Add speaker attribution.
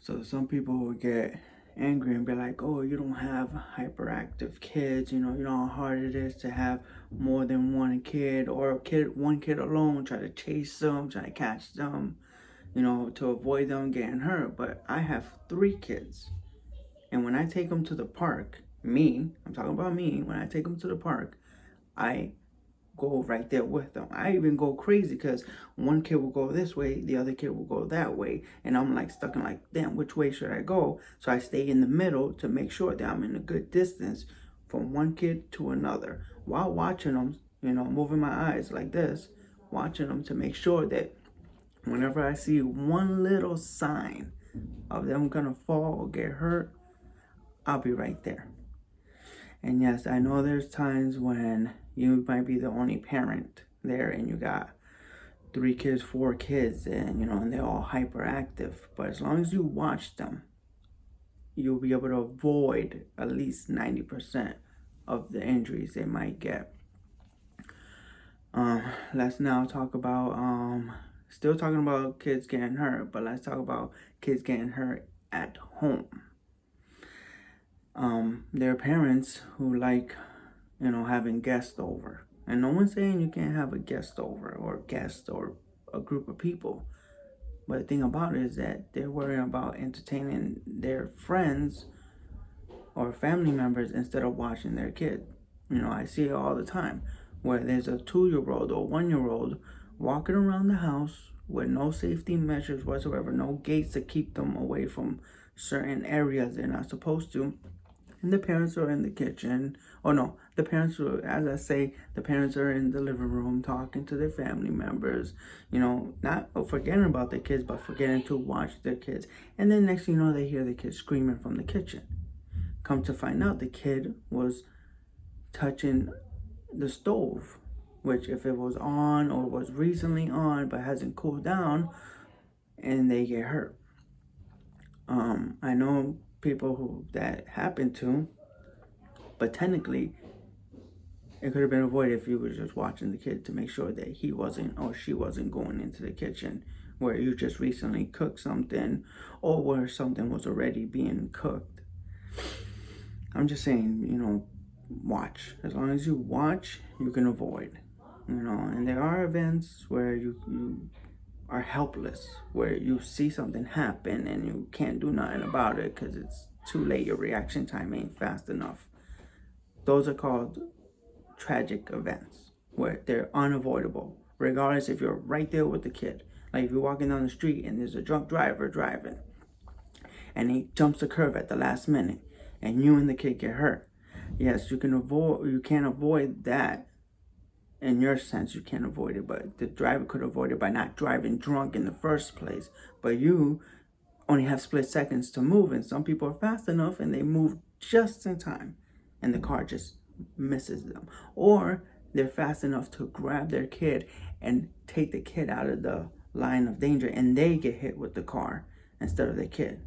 Speaker 1: So some people will get angry and be like, oh, you don't have hyperactive kids. You know how hard it is to have more than one kid, or one kid alone, try to chase them, try to catch them, to avoid them getting hurt. But I have three kids. And when I take them to the park, I'm talking about me, when I take them to the park, I go right there with them. I even go crazy because one kid will go this way, the other kid will go that way, and I'm like stuck in like, damn, which way should I go? So I stay in the middle to make sure that I'm in a good distance from one kid to another while watching them, moving my eyes like this, watching them to make sure that whenever I see one little sign of them gonna fall or get hurt, I'll be right there. And yes, I know there's times when you might be the only parent there and you got three kids, four kids, and they're all hyperactive. But as long as you watch them, you'll be able to avoid at least 90% of the injuries they might get. Let's now talk about, still talking about kids getting hurt, but let's talk about kids getting hurt at home. There are parents who like, having guests over. And no one's saying you can't have a guest over or a group of people. But the thing about it is that they're worrying about entertaining their friends or family members instead of watching their kid. I see it all the time where there's a 2-year-old or 1-year-old walking around the house with no safety measures whatsoever, no gates to keep them away from certain areas they're not supposed to. And the parents are in the kitchen. Oh no, the parents are, as I say, the parents are in the living room talking to their family members, not forgetting about their kids, but forgetting to watch their kids. And then next thing you know, they hear the kids screaming from the kitchen. Come to find out, the kid was touching the stove, which if it was on or was recently on but hasn't cooled down, and they get hurt. I know people who that happened to, but technically it could have been avoided if you were just watching the kid to make sure that he wasn't or she wasn't going into the kitchen where you just recently cooked something or where something was already being cooked. I'm just saying, watch. As long as you watch, you can avoid. And there are events where you are helpless, where you see something happen and you can't do nothing about it because it's too late. Your reaction time ain't fast enough. Those are called tragic events where they're unavoidable, regardless if you're right there with the kid. Like if you're walking down the street and there's a drunk driver driving and he jumps a curve at the last minute and you and the kid get hurt. Yes, you can't avoid that. In your sense, you can't avoid it, but the driver could avoid it by not driving drunk in the first place. But you only have split seconds to move, and some people are fast enough and they move just in time, and the car just misses them. Or they're fast enough to grab their kid and take the kid out of the line of danger, and they get hit with the car instead of the kid.